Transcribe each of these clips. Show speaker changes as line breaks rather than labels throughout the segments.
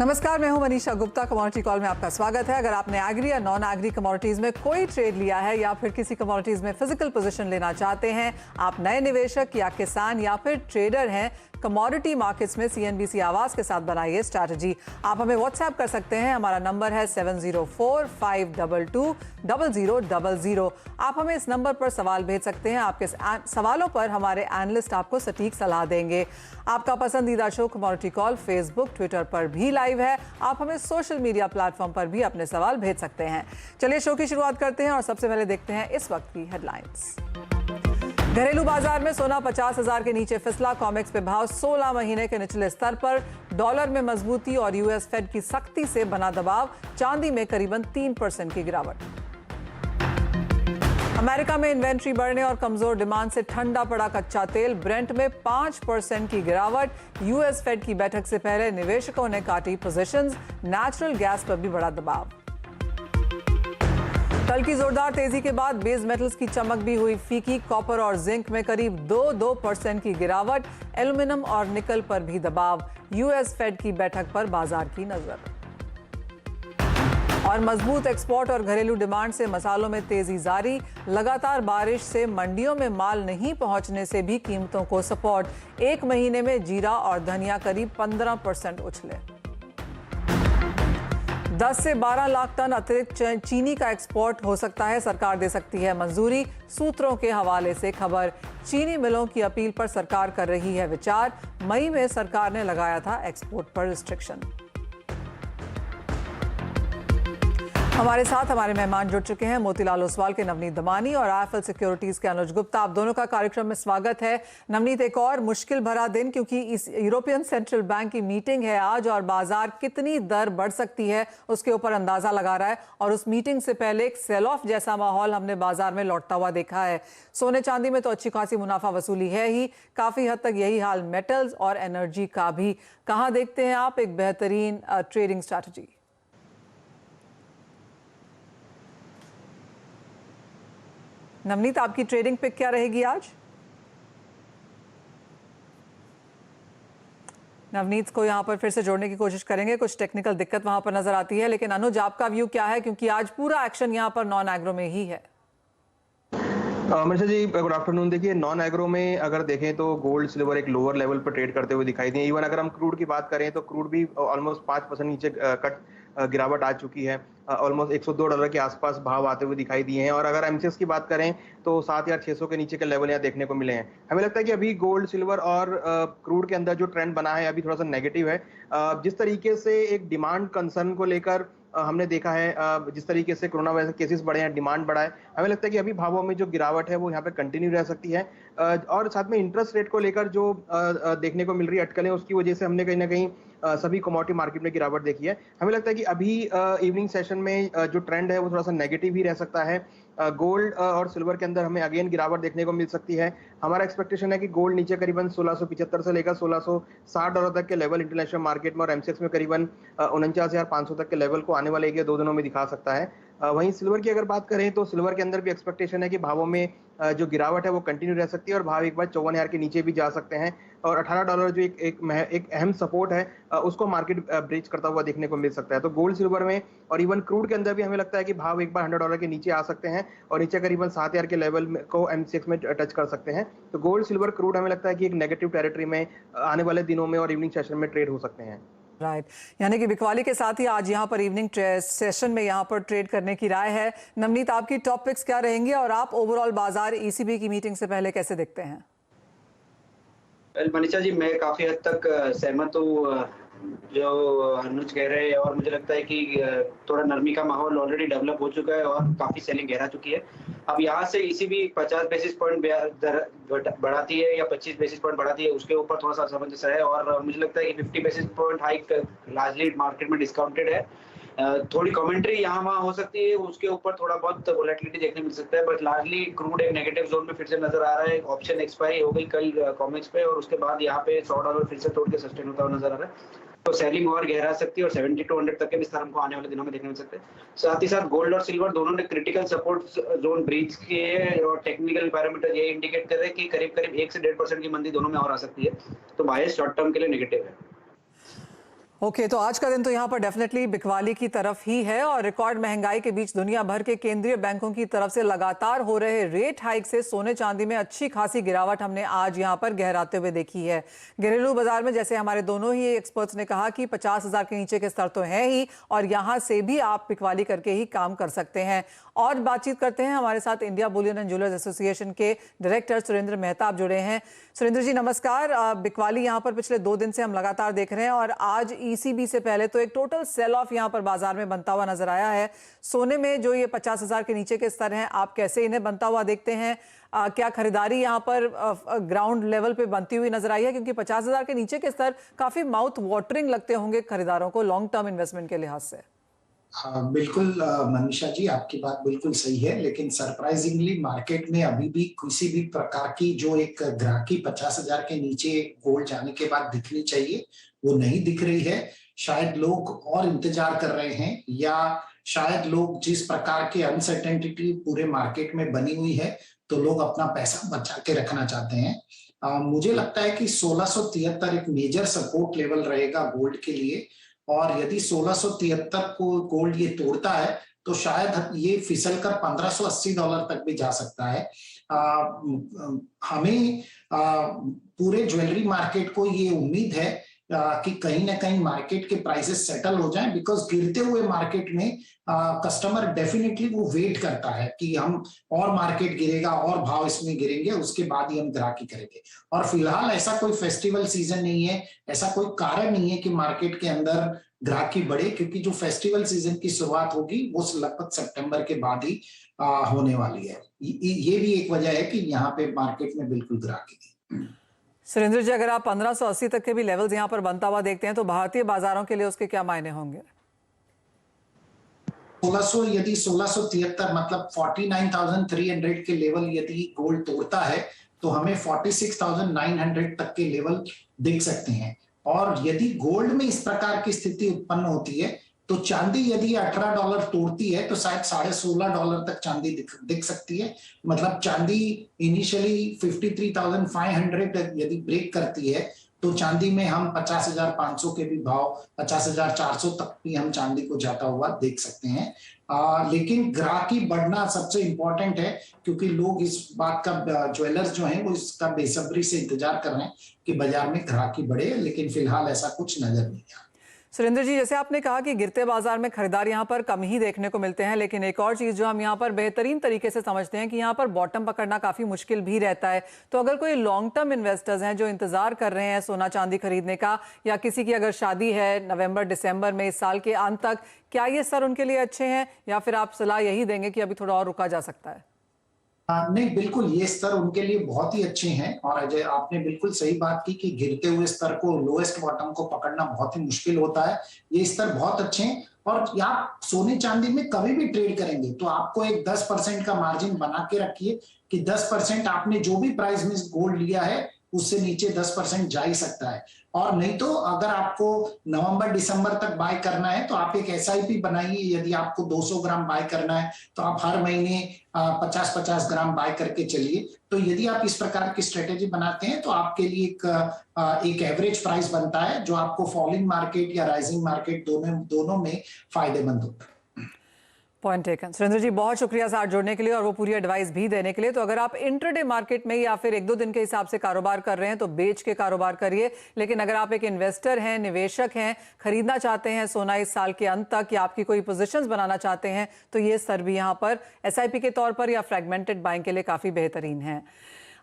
नमस्कार, मैं हूं मनीषा गुप्ता। कमोडिटी कॉल में आपका स्वागत है। अगर आपने एग्री या नॉन एग्री कमोडिटीज में कोई ट्रेड लिया है या फिर किसी कमोडिटीज में फिजिकल पोजीशन लेना चाहते हैं, आप नए निवेशक या किसान या फिर ट्रेडर हैं, कमोडिटी मार्केट्स में सीएनबीसी आवाज के साथ बनाइए स्ट्रैटेजी। आप हमें व्हाट्सएप कर सकते हैं। हमारा नंबर है 7045220000। आप हमें इस नंबर पर सवाल भेज सकते हैं। आपके सवालों पर हमारे एनालिस्ट आपको सटीक सलाह देंगे। आपका पसंदीदा show commodity call Facebook, Twitter पर भी लाइव है। आप हमें सोशल मीडिया प्लेटफॉर्म पर भी अपने सवाल भेज सकते हैं। चलिए शो की शुरुआत करते हैं और सबसे पहले देखते हैं इस वक्त की हेडलाइंस। घरेलू बाजार में सोना 50,000 के नीचे फिसला। कॉमेक्स पे भाव 16 महीने के निचले स्तर पर। डॉलर में मजबूती और यूएस फेड की सख्ती से बना दबाव। चांदी में करीबन 3% की गिरावट। अमेरिका में इन्वेंट्री बढ़ने और कमजोर डिमांड से ठंडा पड़ा कच्चा तेल। ब्रेंट में 5% की गिरावट। यूएस फेड की बैठक से पहले निवेशकों ने काटी पोजीशंस। नेचुरल गैस पर भी बड़ा दबाव। कल की जोरदार तेजी के बाद बेस मेटल्स की चमक भी हुई फीकी। कॉपर और जिंक में करीब 2% की गिरावट। एल्यूमिनियम और निकल पर भी दबाव। यूएस फेड की बैठक पर बाजार की नजर। और मजबूत एक्सपोर्ट और घरेलू डिमांड से मसालों में तेजी जारी। लगातार बारिश से मंडियों में माल नहीं पहुंचने से भी कीमतों को सपोर्ट। एक महीने में जीरा और धनिया करीब 15% उछले। 10 से 12 लाख टन अतिरिक्त चीनी का एक्सपोर्ट हो सकता है। सरकार दे सकती है मंजूरी। सूत्रों के हवाले से खबर। चीनी मिलों की अपील पर सरकार कर रही है विचार। मई में सरकार ने लगाया था एक्सपोर्ट पर रिस्ट्रिक्शन। हमारे साथ हमारे मेहमान जुड़ चुके हैं। मोतीलाल ओसवाल के नवनीत दमानी और आईएफएल सिक्योरिटीज के अनुज गुप्ता। आप दोनों का कार्यक्रम में स्वागत है। नवनीत, एक और मुश्किल भरा दिन, क्योंकि इस यूरोपियन सेंट्रल बैंक की मीटिंग है आज और बाजार कितनी दर बढ़ सकती है उसके ऊपर अंदाजा लगा रहा है। और उस मीटिंग से पहले एक सेल ऑफ जैसा माहौल हमने बाजार में लौटता हुआ देखा है। सोने चांदी में तो अच्छी खासी मुनाफा वसूली है ही, काफी हद तक यही हाल मेटल्स और एनर्जी का भी। कहाँ देखते हैं आप एक बेहतरीन ट्रेडिंग स्ट्रैटेजी? नवनीत, आपकी ट्रेडिंग पिक क्या रहेगी आज? नवनीत को यहां पर फिर से जोड़ने की कोशिश करेंगे, कुछ टेक्निकल दिक्कत वहां पर नजर आती है। लेकिन अनुज, आपका व्यू क्या है, क्योंकि आज पूरा एक्शन यहां पर नॉन एग्रो में ही है।
Manisha ji, good afternoon. देखिए, नॉन एग्रो में अगर देखें तो गोल्ड सिल्वर एक लोअर लेवल पर ट्रेड करते हुए दिखाई दिए। इवन अगर हम क्रूड की बात करें तो क्रूड भी ऑलमोस्ट 5% नीचे गिरावट आ चुकी है। ऑलमोस्ट $102 के आसपास भाव आते हुए दिखाई दिए हैं। और अगर एमसीएक्स की बात करें तो 7,600 के नीचे के लेवल यहाँ देखने को मिले हैं। हमें लगता है कि अभी गोल्ड सिल्वर और क्रूड के अंदर जो ट्रेंड बना है अभी थोड़ा सा नेगेटिव है। जिस तरीके से एक डिमांड कंसर्न को लेकर हमने देखा है, जिस तरीके से कोरोना वायरस केसेस बढ़े हैं, डिमांड बढ़ा है, हमें लगता है कि अभी भावों में जो गिरावट है वो यहाँ पे कंटिन्यू रह सकती है। और साथ में इंटरेस्ट रेट को लेकर जो देखने को मिल रही है अटकलें, उसकी वजह से हमने कहीं ना कहीं सभी कमोडिटी मार्केट में गिरावट देखी है। हमें लगता है कि अभी इवनिंग सेशन में जो ट्रेंड है वो थोड़ा सा नेगेटिव ही रह सकता है। गोल्ड और सिल्वर के अंदर हमें अगेन गिरावट देखने को मिल सकती है। हमारा एक्सपेक्टेशन है कि गोल्ड नीचे करीबन 1675 से लेकर $1660 तक के लेवल इंटरनेशनल मार्केट में और एमसीएक्स में करीबन 49,500 तक के लेवल को आने वाले 1 या 2 दिनों में दिखा सकता है। वहीं सिल्वर की अगर बात करें तो सिल्वर के अंदर भी एक्सपेक्टेशन है कि भावों में जो गिरावट है वो कंटिन्यू रह सकती है और भाव एक बार 54,000 के नीचे भी जा सकते हैं। और $18 जो एक अहम सपोर्ट है उसको मार्केट ब्रीच करता हुआ देखने को मिल सकता है। तो गोल्ड सिल्वर में और इवन क्रूड के अंदर भी हमें लगता है कि भाव एक बार $100 के नीचे आ सकते हैं और नीचे करीबन 7,000 के लेवल को एमसीएक्स में टच कर सकते हैं। तो गोल्ड सिल्वर क्रूड हमें लगता है कि एक नेगेटिव टेरिटरी में आने वाले दिनों में और इवनिंग सेशन में ट्रेड हो सकते हैं।
राइट, यानी कि बिकवाली के साथ ही आज यहाँ पर इवनिंग सेशन में यहाँ पर ट्रेड करने की राय है। नवनीत, आपकी टॉप पिक्स क्या रहेंगी और आप ओवरऑल बाजार ईसीबी की मीटिंग से पहले कैसे देखते हैं?
मनीषा जी, मैं काफी हद तक सहमत हूँ जो अनुज कह रहे हैं और मुझे लगता है कि थोड़ा नरमी का माहौल ऑलरेडी डेवलप हो चुका है और काफी सेलिंग गहरा चुकी है। अब यहाँ से ईसीबी 50 बेसिस पॉइंट बढ़ाती है या 25 बेसिस पॉइंट बढ़ाती है, उसके ऊपर थोड़ा सा असमंजस है और मुझे लगता है कि 50 basis point hike largely market में डिस्काउंटेड है। थोड़ी कमेंट्री यहाँ वहाँ हो सकती है, उसके ऊपर थोड़ा बहुत वोलेटिलिटी देखने मिल सकता है, बट लार्जली क्रूड एक नेगेटिव जोन में फिर से नजर आ रहा है। ऑप्शन एक्सपायरी हो गई कल कॉमेक्स पे और उसके बाद यहाँ पे $100 फिर से तोड़ के सस्टेन होता हुआ नजर आ रहा है। तो सेलिंग और गहरा सकती है और 70-100 तक के विस्तार हमको आने वाले दिनों में देखने मिल सकते हैं। साथ ही साथ गोल्ड और सिल्वर दोनों ने क्रिटिकल सपोर्ट जोन ब्रीच किए हैं और टेक्निकल पैरामीटर ये इंडिकेट कर रहे हैं कि करीब करीब 1 से 1.5% की मंदी दोनों में और आ सकती है। तो बायस शॉर्ट टर्म के लिए नेगेटिव है।
ओके, तो आज का दिन तो यहाँ पर डेफिनेटली बिकवाली की तरफ ही है और रिकॉर्ड महंगाई के बीच दुनिया भर के केंद्रीय बैंकों की तरफ से लगातार हो रहे रेट हाइक से सोने चांदी में अच्छी खासी गिरावट हमने आज यहाँ पर गहराते हुए देखी है। घरेलू बाजार में जैसे हमारे दोनों ही एक्सपर्ट्स ने कहा कि 50,000 के नीचे के स्तर तो है ही और यहाँ से भी आप बिकवाली करके ही काम कर सकते हैं। और बातचीत करते हैं, हमारे साथ India Boolean and jewellers association के डायरेक्टर सुरेंद्र मेहता आप जुड़े हैं। सुरेंद्र जी नमस्कार। बिकवाली यहाँ पर पिछले 2 दिन से हम लगातार देख रहे हैं और आज ईसीबी से पहले तो एक टोटल सेल ऑफ यहाँ पर बाजार में बनता हुआ नजर आया है। सोने में जो ये 50,000 के नीचे के स्तर हैं, आप कैसे इन्हें बनता हुआ देखते हैं? क्या खरीदारी यहाँ पर ग्राउंड लेवल पे बनती हुई नजर आई है? क्योंकि 50,000 के नीचे के स्तर काफी माउथ वाटरिंग लगते होंगे खरीदारों को लॉन्ग टर्म इन्वेस्टमेंट के लिहाज से।
हाँ बिल्कुल मनीषा जी, आपकी बात बिल्कुल सही है, लेकिन सरप्राइजिंगली मार्केट में अभी भी किसी भी प्रकार की जो एक ग्राहकी 50,000 के नीचे गोल्ड जाने के बाद दिखनी चाहिए वो नहीं दिख रही है। शायद लोग और इंतजार कर रहे हैं या शायद लोग जिस प्रकार की अनसर्टेनिटी पूरे मार्केट में बनी हुई है तो लोग अपना पैसा बचा के रखना चाहते हैं। मुझे लगता है कि 1673 एक मेजर सपोर्ट लेवल रहेगा गोल्ड के लिए और यदि 1673 को गोल्ड ये तोड़ता है तो शायद ये फिसल कर $1,580 तक भी जा सकता है। हमें पूरे ज्वेलरी मार्केट को ये उम्मीद है कि कहीं ना कहीं मार्केट के प्राइसेस सेटल हो जाएं, बिकॉज गिरते हुए मार्केट में कस्टमर डेफिनेटली वो वेट करता है कि हम और मार्केट गिरेगा और भाव इसमें गिरेंगे, उसके बाद ही हम ग्राहकी करेंगे। और फिलहाल ऐसा कोई फेस्टिवल सीजन नहीं है, ऐसा कोई कारण नहीं है कि मार्केट के अंदर ग्राहकी बढ़े, क्योंकि जो फेस्टिवल सीजन की शुरुआत होगी वो लगभग सितंबर के बाद ही होने वाली है। ये भी एक वजह है कि यहाँ पे मार्केट में बिल्कुल ग्राहकी नहीं।
सुरेंद्र जी, अगर आप 1580 तक के भी लेवल्स यहाँ पर बनता हुआ देखते हैं तो भारतीय बाजारों के लिए उसके क्या मायने होंगे?
1600 यदि 1673 मतलब 49,300 के लेवल यदि गोल्ड तोड़ता है तो हमें 46,900 तक के लेवल दिख सकते हैं। और यदि गोल्ड में इस प्रकार की स्थिति उत्पन्न होती है तो चांदी यदि $18 तोड़ती है तो शायद $16.5 तक चांदी दिख सकती है। मतलब चांदी इनिशियली 53,500 यदि ब्रेक करती है तो चांदी में हम 50,500 के भी भाव, 50,400 तक भी हम चांदी को जाता हुआ देख सकते हैं। लेकिन ग्राहकी बढ़ना सबसे इंपॉर्टेंट है, क्योंकि लोग इस बात का, ज्वेलर्स जो हैं वो इसका बेसब्री से इंतजार कर रहे हैं कि बाजार में ग्राहकी बढ़े, लेकिन फिलहाल ऐसा कुछ नजर नहीं आ रहा।
सुरेंद्र जी, जैसे आपने कहा कि गिरते बाजार में खरीदार यहाँ पर कम ही देखने को मिलते हैं, लेकिन एक और चीज जो हम यहाँ पर बेहतरीन तरीके से समझते हैं कि यहाँ पर बॉटम पकड़ना काफी मुश्किल भी रहता है। तो अगर कोई लॉन्ग टर्म इन्वेस्टर्स हैं जो इंतजार कर रहे हैं सोना चांदी खरीदने का, या किसी की अगर शादी है नवंबर दिसंबर में इस साल के अंत तक, क्या ये स्तर उनके लिए अच्छे हैं या फिर आप सलाह यही देंगे कि अभी थोड़ा और रुका जा सकता है?
नहीं, बिल्कुल ये स्तर उनके लिए बहुत ही अच्छे हैं और अजय आपने बिल्कुल सही बात की कि गिरते हुए स्तर को, लोएस्ट बॉटम को पकड़ना बहुत ही मुश्किल होता है। ये स्तर बहुत अच्छे हैं और आप सोने चांदी में कभी भी ट्रेड करेंगे तो आपको एक 10% का मार्जिन बना के रखिए कि 10% आपने जो भी प्राइस में गोल्ड लिया है उससे नीचे 10% जा ही सकता है। और नहीं तो अगर आपको नवंबर दिसंबर तक बाय करना है तो आप एक एसआईपी बनाइए। यदि आपको 200 ग्राम बाय करना है तो आप हर महीने 50-50 ग्राम बाय करके चलिए। तो यदि आप इस प्रकार की स्ट्रेटेजी बनाते हैं तो आपके लिए एक एवरेज प्राइस बनता है जो आपको फॉलिंग मार्केट या राइजिंग मार्केट दोनों में फायदेमंद होता है।
Point taken. सुरेंद्र जी, बहुत शुक्रिया साथ जोड़ने के लिए और वो पूरी एडवाइस भी देने के लिए। तो अगर आप इंट्राडे मार्केट में या फिर 1-2 दिन के हिसाब से कारोबार कर रहे हैं तो बेच के कारोबार करिए, लेकिन अगर आप एक इन्वेस्टर हैं, निवेशक हैं, खरीदना चाहते हैं सोना इस साल के अंत तक, या आपकी कोई पोजीशंस बनाना चाहते हैं तो ये स्तर भी यहाँ पर एसआईपी के तौर पर या फ्रेगमेंटेड बाइंग के लिए काफी बेहतरीन है।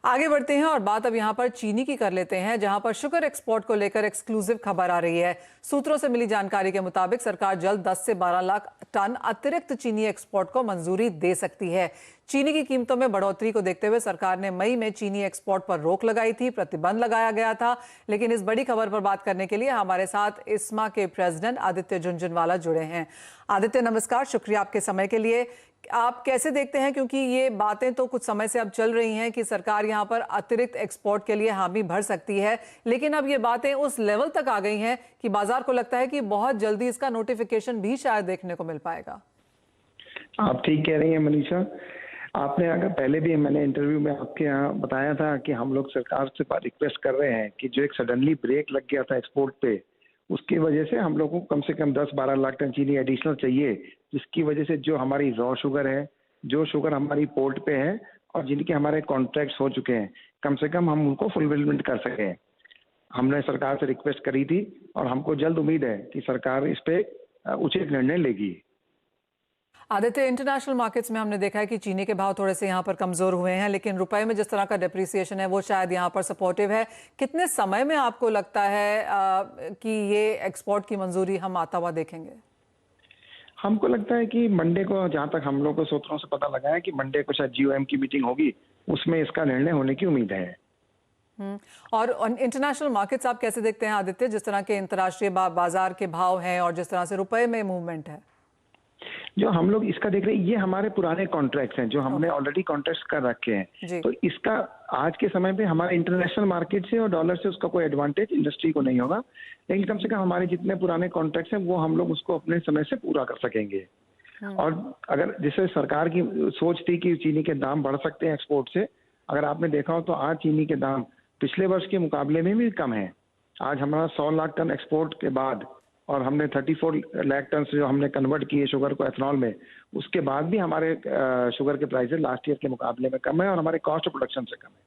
आगे बढ़ते हैं और बात अब यहाँ पर चीनी की कर लेते हैं, जहां पर शुगर एक्सपोर्ट को लेकर एक्सक्लूसिव खबर आ रही है। सूत्रों से मिली जानकारी के मुताबिक सरकार जल्द 10 से 12 लाख टन अतिरिक्त चीनी एक्सपोर्ट को मंजूरी दे सकती है। चीनी की कीमतों में बढ़ोतरी को देखते हुए सरकार ने मई में चीनी एक्सपोर्ट पर रोक लगाई थी, प्रतिबंध लगाया गया था। लेकिन इस बड़ी खबर पर बात करने के लिए हमारे साथ इस्मा के प्रेसिडेंट आदित्य झुनझुनवाला जुड़े हैं। आदित्य नमस्कार, शुक्रिया आपके समय के लिए। आप कैसे देखते हैं, क्योंकि ये बातें तो कुछ समय से अब चल रही हैं कि सरकार यहाँ पर अतिरिक्त एक्सपोर्ट के लिए हामी भर सकती है, लेकिन अब ये बातें उस लेवल तक आ गई हैं कि बाजार को लगता है कि बहुत जल्दी इसका नोटिफिकेशन भी शायद देखने को मिल पाएगा।
आप ठीक कह रही हैं मनीषा। आपने अगर पहले भी मैंने इंटरव्यू में आपके यहाँ बताया था कि हम लोग सरकार से रिक्वेस्ट कर रहे हैं कि जो एक सडनली ब्रेक लग गया था एक्सपोर्ट पे, उसकी वजह से हम लोग को कम से कम 10-12 लाख टन चीनी एडिशनल चाहिए, जिसकी वजह से जो हमारी रॉ शुगर है, जो शुगर हमारी पोर्ट पे है और जिनके हमारे कॉन्ट्रैक्ट्स हो चुके हैं, कम से कम हम उनको फुलफिलमेंट कर सकें। हमने सरकार से रिक्वेस्ट करी थी और हमको जल्द उम्मीद है कि सरकार इस पे उचित निर्णय लेगी।
आदित्य, इंटरनेशनल मार्केट्स में हमने देखा है कि चीनी के भाव थोड़े से यहाँ पर कमजोर हुए हैं, लेकिन रुपए में जिस तरह का डेप्रिसिएशन है वो शायद यहाँ पर सपोर्टिव है। कितने समय में आपको लगता है कि ये एक्सपोर्ट की मंजूरी हम आता हुआ देखेंगे?
हमको लगता है कि मंडे को, जहां तक हम लोग को सूत्रों से पता लगा है कि मंडे को शायद जीओएम की मीटिंग होगी, उसमें इसका निर्णय होने की उम्मीद है।
और इंटरनेशनल मार्केट्स आप कैसे देखते हैं आदित्य, जिस तरह के अंतर्राष्ट्रीय बाजार के भाव हैं और जिस तरह से रुपए में मूवमेंट है?
जो हम लोग इसका देख रहे हैं, ये हमारे पुराने कॉन्ट्रैक्ट्स हैं जो हमने ऑलरेडी कॉन्ट्रैक्ट्स कर रखे हैं। तो इसका आज के समय पे हमारे इंटरनेशनल मार्केट से और डॉलर से उसका कोई एडवांटेज इंडस्ट्री को नहीं होगा, लेकिन कम से कम हमारे जितने पुराने कॉन्ट्रैक्ट्स हैं वो हम लोग उसको अपने समय से पूरा कर सकेंगे। और अगर जैसे सरकार की सोच थी कि चीनी के दाम बढ़ सकते हैं एक्सपोर्ट से, अगर आपने देखा हो तो आज चीनी के दाम पिछले वर्ष के मुकाबले में भी कम है। आज हमारा 100 लाख टन एक्सपोर्ट के बाद और हमने 34 लाख टन से जो हमने कन्वर्ट किए शुगर को एथनॉल में, उसके बाद भी हमारे शुगर के प्राइसेस लास्ट ईयर के मुकाबले में कम है और हमारे कॉस्ट ऑफ प्रोडक्शन से कम है।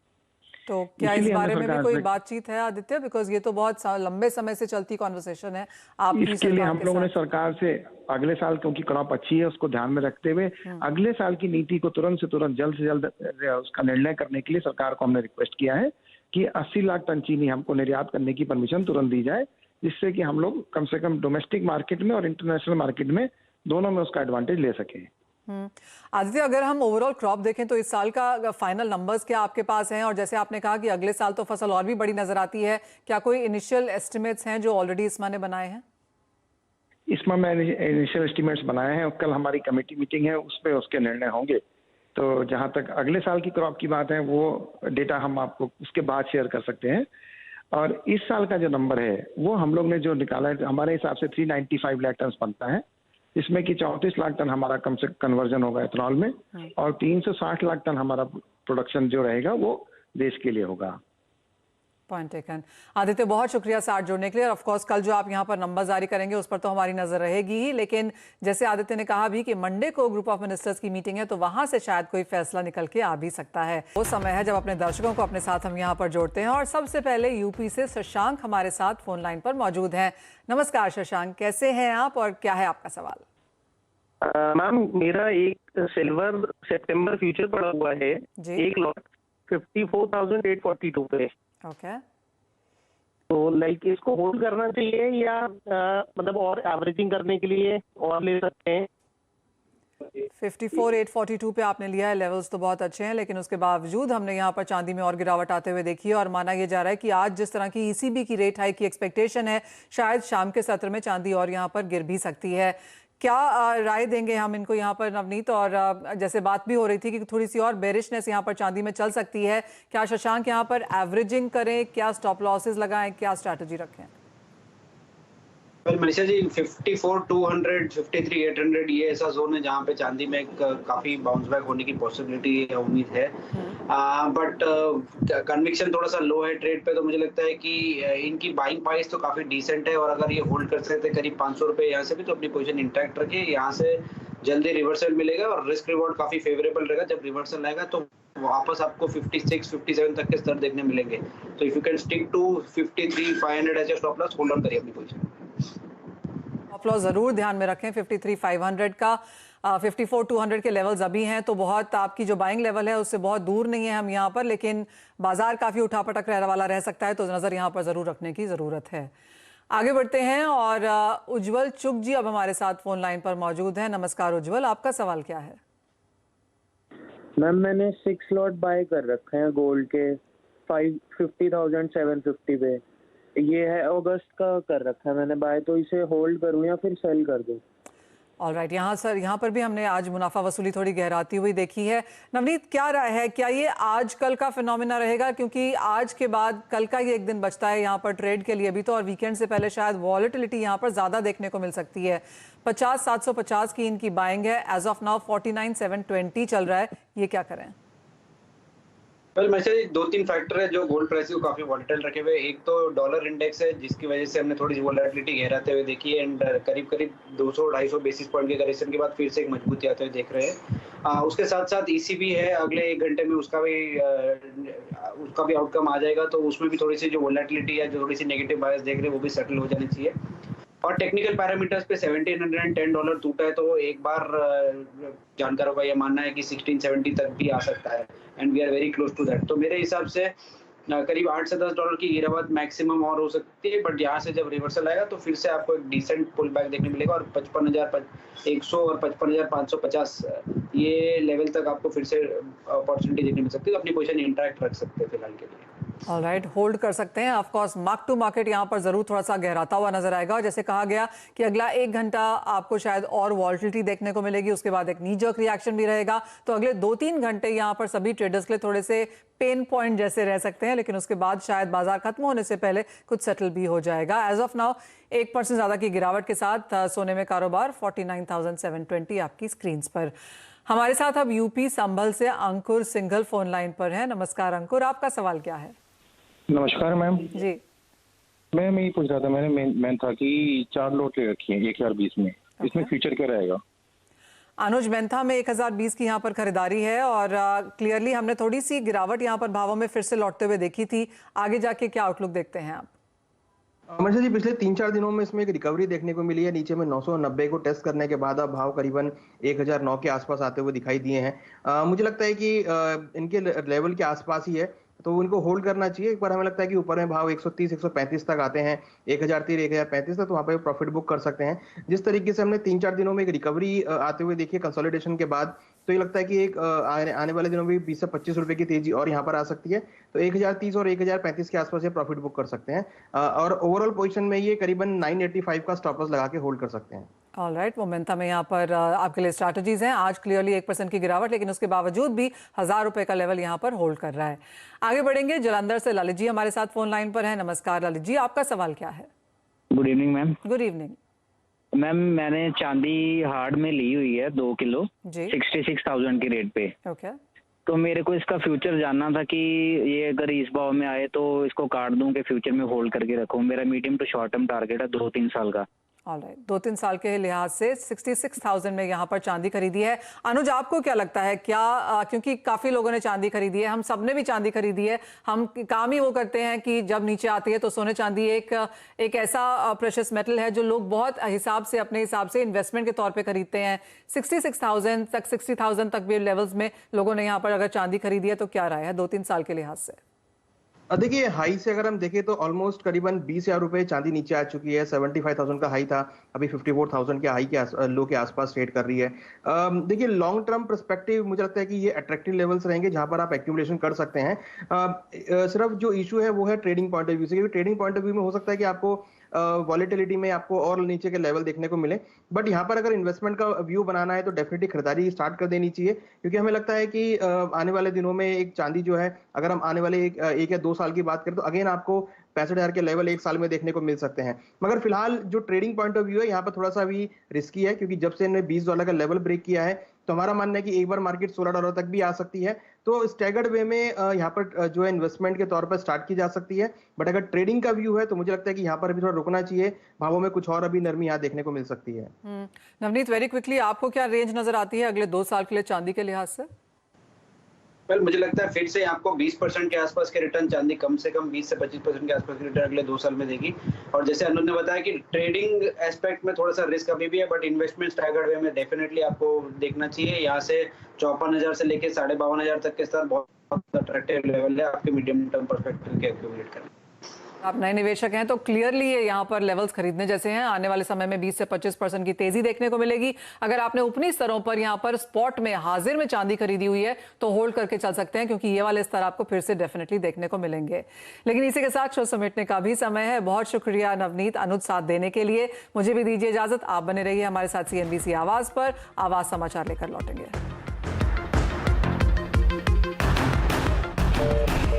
तो क्या इस बारे में भी कोई बातचीत है आदित्य? बिकॉज ये तो बहुत लंबे समय से चलती कॉन्वर्सेशन है आपकी।
इसके लिए हम लोगों ने सरकार से अगले साल, क्योंकि क्रॉप अच्छी है, उसको ध्यान में रखते हुए अगले साल की नीति को तुरंत से तुरंत, जल्द से जल्द उसका निर्णय करने के लिए सरकार को हमने रिक्वेस्ट किया है कि 80 लाख टन चीनी हमको निर्यात करने की परमिशन तुरंत दी जाए, जिससे कि हम लोग कम से कम डोमेस्टिक मार्केट में और इंटरनेशनल मार्केट में दोनों में उसका एडवांटेज ले सकें।
आदित्य, अगर हम ओवरऑल क्रॉप देखें तो इस साल का फाइनल नंबर्स क्या आपके पास हैं? और जैसे आपने कहा कि अगले साल तो फसल और भी बड़ी नजर आती है, क्या कोई इनिशियल एस्टिमेट्स हैं जो ऑलरेडी इस माह ने बनाए हैं?
इस माह में इनिशियल एस्टिमेट्स बनाए हैं, कल हमारी कमेटी मीटिंग है, उस पर उसके निर्णय होंगे। तो जहां तक अगले साल की क्रॉप की बात है, वो डेटा हम आपको उसके बाद शेयर कर सकते हैं। और इस साल का जो नंबर है वो हम लोग ने जो निकाला है, हमारे हिसाब से 395 लाख टन बनता है, इसमें कि 34 लाख टन हमारा कम से कन्वर्जन होगा एथनॉल में और 360 लाख टन हमारा प्रोडक्शन जो रहेगा वो देश के लिए होगा।
Point taken. आदित्य, बहुत शुक्रिया साथ जुड़ने के लिए। और ऑफ कोर्स कल जो आप यहाँ पर नंबर जारी करेंगे उस पर तो हमारी नजर रहेगी ही, लेकिन जैसे आदित्य ने कहा भी कि मंडे को ग्रुप ऑफ मिनिस्टर्स की मीटिंग है, तो वहां से शायद कोई फैसला निकल के आ भी सकता है। वो समय है जब अपने दर्शकों को अपने साथ हम यहाँ पर जोड़ते हैं और सबसे पहले यूपी से शशांक हमारे साथ फोन लाइन पर मौजूद हैं। नमस्कार शशांक, कैसे हैं आप और क्या है आपका सवाल?
मैम, मेरा एक सिल्वर सितंबर फ्यूचर पड़ा हुआ है, एक लॉट 54,842 पे।
ओके,
तो लाइक इसको होल्ड करना चाहिए या मतलब और एवरेजिंग करने के लिए और ले सकते हैं?
54,842 पे आपने लिया है, लेवल्स तो बहुत अच्छे हैं, लेकिन उसके बावजूद हमने यहाँ पर चांदी में और गिरावट आते हुए देखी है और माना यह जा रहा है कि आज जिस तरह की ईसीबी की रेट हाइक की एक्सपेक्टेशन है, शायद शाम के सत्र में चांदी और यहाँ पर गिर भी सकती है। क्या राय देंगे हम इनको यहाँ पर नवनीत? और जैसे बात भी हो रही थी कि थोड़ी सी और बेरिशनेस यहाँ पर चांदी में चल सकती है, क्या शशांक यहाँ पर एवरेजिंग करें, क्या स्टॉप लॉसेस लगाएं, क्या स्ट्रैटेजी रखें?
मनीषा जी, 54,200, 53,800 ये ऐसा जोन है जहाँ पे चांदी में काफी बाउंस बैक होने की पॉसिबिलिटी है, उम्मीद है। बट कन्विक्शन थोड़ा सा लो है ट्रेड पे, तो मुझे लगता है कि इनकी बाइंग प्राइस तो काफी डिसेंट है और अगर ये होल्ड कर सकते हैं करीब 500 रुपए यहाँ से भी, तो अपनी पोजीशन इंटैक्ट रखिए। यहाँ से जल्दी रिवर्सल मिलेगा और रिस्क रिवॉर्ड काफी फेवरेबल रहेगा। जब रिवर्सल आएगा तो वापस आपको 56, 57 तक के स्तर देखने मिलेंगे। तो if you can stick to 53,500 as a stop loss, hold on करिए अपनी पोजीशन।
स्टॉप लॉस जरूर ध्यान में रखें 53,500 का। 54,200 के लेवल्स अभी हैं, तो बहुत आपकी जो बाइंग लेवल है उससे बहुत दूर नहीं है हम यहाँ पर, लेकिन बाजार काफी उठापटक रहने वाला रह सकता है, तो नजर यहाँ पर जरूर रखने की जरूरत है। आगे बढ़ते हैं और उज्जवल चुग जी अब हमारे साथ फोन लाइन पर मौजूद हैं। नमस्कार उज्जवल, आपका सवाल क्या है?
मैम, मैंने 6 लॉट बाय कर रखे हैं गोल्ड के 50,750 पे। ये है अगस्त का कर रखा है मैंने बाय, तो इसे होल्ड करूं या फिर सेल कर दूं?
ऑलराइट, यहाँ पर भी हमने आज मुनाफा वसूली थोड़ी गहराती हुई देखी है। नवनीत, क्या राय है, क्या ये आज कल का फिनोमिना रहेगा? क्योंकि आज के बाद कल का ही एक दिन बचता है यहाँ पर ट्रेड के लिए भी, तो और वीकेंड से पहले शायद वॉलेटिलिटी यहाँ पर ज्यादा देखने को मिल सकती है। 50,750 की इनकी बाइंग है, एज ऑफ नाउ 49,720 चल रहा है, ये क्या करें?
वेल मैं से 2-3 फैक्टर है जो गोल्ड प्राइस को काफी वॉलेटाइल रखे हुए। एक तो डॉलर इंडेक्स है जिसकी वजह से हमने थोड़ी सी वॉलेटिलिटी गहराते हुए देखी है एंड करीब 200-250 बेसिस पॉइंट के करेक्शन के बाद फिर से एक मजबूती आते हुए देख रहे हैं। उसके साथ साथ ईसीबी है, अगले 1 घंटे में उसका भी आउटकम आ जाएगा, तो उसमें भी थोड़ी सी जो वॉलेटिलिटी है, जो थोड़ी सी नेगेटिव बायस देख रहे हैं वो भी सेटल हो जानी चाहिए। और टेक्निकल पैरामीटर्स पे $1710 टूटा है, तो एक बार जानकारों का यह मानना है कि 1670 तक भी आ सकता है and we are very close to that. तो मेरे हिसाब से करीब $8 से $10 की गिरावट मैक्सिमम और हो सकती है, बट यहाँ से जब रिवर्सल आएगा तो फिर से आपको एक डिसेंट पुल बैक देखने मिलेगा और 55,100 और 55,550 ये लेवल तक आपको फिर से अपॉर्चुनिटी देखने मिल सकती है। तो अपनी पोजीशन इंटैक्ट रख सकते हैं फिलहाल के लिए।
ऑलराइट, होल्ड कर सकते हैं। Of course mark to market यहाँ पर जरूर थोड़ा सा गहराता हुआ नजर आएगा और जैसे कहा गया कि अगला 1 घंटा आपको शायद और वॉल्टिलिटी देखने को मिलेगी, उसके बाद एक नी जर्क रिएक्शन भी रहेगा। तो अगले 2-3 घंटे यहाँ पर सभी ट्रेडर्स के लिए थोड़े से पेन पॉइंट जैसे रह सकते हैं, लेकिन उसके बाद शायद बाजार खत्म होने से पहले कुछ सेटल भी हो जाएगा। एज ऑफ नाउ 1% ज्यादा की गिरावट के साथ सोने में कारोबार 49,720 आपकी स्क्रीन पर। हमारे साथ अब यूपी संभल से अंकुर सिंघल फोन लाइन पर है। नमस्कार अंकुर, आपका सवाल क्या है?
नमस्कार मैम
जी,
मैं यही पूछ रहा था, मैंने था कि 4 लॉट ले रखी है 1020 में, इसमें फ्यूचर क्या रहेगा?
अनुज मेंथा में 1020 की यहाँ पर खरीदारी है और क्लियरली हमने थोड़ी सी गिरावट यहाँ पर भावों में फिर से लौटते हुए देखी थी। आगे जाके क्या आउटलुक देखते हैं आप?
जी पिछले 3-4 दिनों में इसमें एक रिकवरी देखने को मिली है। नीचे में 990 को टेस्ट करने के बाद अब भाव करीबन 1009 के आसपास आते हुए दिखाई दिए हैं। मुझे लगता है कि इनके लेवल के आसपास ही है, तो उनको होल्ड करना चाहिए। एक बार हमें लगता है कि ऊपर में भाव 130-135 तक आते हैं, 1030-1035 तक, तो वहाँ पे प्रॉफिट बुक कर सकते हैं। जिस तरीके से हमने 3-4 दिनों में एक रिकवरी आते हुए देखी है कंसोलिडेशन के बाद, तो ये लगता है कि एक आने वाले दिनों में 20 से 25 रुपए की तेजी और यहाँ पर आ सकती है। तो 1030 और 1035 के आसपास ये प्रॉफिट बुक कर सकते हैं और ओवरऑल पोजीशन में ये करीबन 985 का स्टॉप लॉस लगा के होल्ड कर सकते हैं।
ऑलराइट, मोमेंटम में यहाँ पर आपके लिए स्ट्रैटेजीज हैं। आज क्लियरली 1% की गिरावट, लेकिन उसके बावजूद भी 1000 रुपए का लेवल यहाँ पर होल्ड कर रहा है। आगे बढ़ेंगे, जलंधर से ललित जी हमारे साथ फोन लाइन पर है। नमस्कार ललित जी, आपका सवाल क्या है?
Good evening ma'am.
Good evening
ma'am, मैंने चांदी हार्ड में ली हुई है 2 किलो
जी,
66,000 के रेट पे।
ओके।
तो मेरे को इसका फ्यूचर जानना था कि ये अगर इस भाव में आए तो इसको काट दूं कि फ्यूचर में होल्ड करके रखूं। मेरा medium to short term target है 2-3 साल का।
ऑलराइट, 2-3 साल के लिहाज से 66,000 में यहाँ पर चांदी खरीदी है। अनुज, आपको क्या लगता है, क्या क्योंकि काफी लोगों ने चांदी खरीदी है, हम सबने भी चांदी खरीदी है, हम काम ही वो करते हैं कि जब नीचे आती है तो सोने चांदी एक ऐसा प्रेशियस मेटल है जो लोग बहुत अपने हिसाब से इन्वेस्टमेंट के तौर पर खरीदते हैं। 66,000 तक, 60,000 तक भी लेवल्स में लोगों ने यहाँ पर अगर चांदी खरीदी है, तो क्या राय है 2-3 साल के लिहाज से?
देखिए हाई से अगर हम देखें तो ऑलमोस्ट करीबन 20,000 रुपए चांदी नीचे आ चुकी है। 75,000 का हाई था, अभी 54,000 के हाई के लो के आसपास ट्रेड कर रही है। देखिए लॉन्ग टर्म पर्सपेक्टिव मुझे लगता है कि ये अट्रैक्टिव लेवल्स रहेंगे जहां पर आप एक्यूमुलेशन कर सकते हैं। सिर्फ जो इशू है वो है ट्रेडिंग पॉइंट ऑफ व्यू से, क्योंकि ट्रेडिंग पॉइंट ऑफ व्यू में हो सकता है कि आपको वॉलेटिलिटी में आपको और नीचे के लेवल देखने को मिले, बट यहाँ पर अगर इन्वेस्टमेंट का व्यू बनाना है तो डेफिनेटली खरीदारी स्टार्ट कर देनी चाहिए, क्योंकि हमें लगता है कि आने वाले दिनों में एक चांदी जो है, अगर हम आने वाले 1 या 2 साल की बात करें तो अगेन आपको 65,000 के लेवल 1 साल में देखने को मिल सकते हैं। मगर फिलहाल जो ट्रेडिंग पॉइंट ऑफ व्यू है यहाँ पर थोड़ा सा भी रिस्की है, क्योंकि जब से इन्होंने $20 का लेवल ब्रेक किया है तो हमारा मानना है कि एक बार मार्केट $16 तक भी आ सकती है। तो स्टैगर्ड वे में यहाँ पर जो है इन्वेस्टमेंट के तौर पर स्टार्ट की जा सकती है, बट अगर ट्रेडिंग का व्यू है तो मुझे लगता है कि यहाँ पर भी थोड़ा रुकना चाहिए। भावों में कुछ और अभी नरमी यहाँ देखने को मिल सकती है।
नवनीत, वेरी क्विकली, आपको क्या रेंज नजर आती है अगले 2 साल के लिए चांदी के लिहाज से?
वेल मुझे लगता है फिर से आपको 20% के आसपास के रिटर्न चांदी कम से कम 20 से 25% के आसपास के रिटर्न अगले 2 साल में देगी। और जैसे अनुज ने बताया कि ट्रेडिंग एस्पेक्ट में थोड़ा सा रिस्क अभी भी है, बट इन्वेस्टमेंट स्टैगर्ड वे में डेफिनेटली आपको देखना चाहिए। यहाँ से 54,000 से लेके 52,500 तक के स्तर बहुत अट्रैक्टिव लेवल है आपके मीडियम टर्म पर्सपेक्टिव के एक्यूमुलेट करने।
आप नए निवेशक हैं तो क्लियरली ये यहाँ पर लेवल्स खरीदने जैसे हैं। आने वाले समय में 20 से 25% की तेजी देखने को मिलेगी। अगर आपने ऊपरी स्तरों पर यहाँ पर स्पॉट में हाजिर में चांदी खरीदी हुई है तो होल्ड करके चल सकते हैं, क्योंकि ये वाले स्तर आपको फिर से डेफिनेटली देखने को मिलेंगे। लेकिन इसी के साथ शो समेटने का भी समय है। बहुत शुक्रिया नवनीत, अनुज साथ देने के लिए। मुझे भी दीजिए इजाजत। आप बने रहिए हमारे साथ CNBC आवाज पर। आवाज समाचार लेकर लौटेंगे।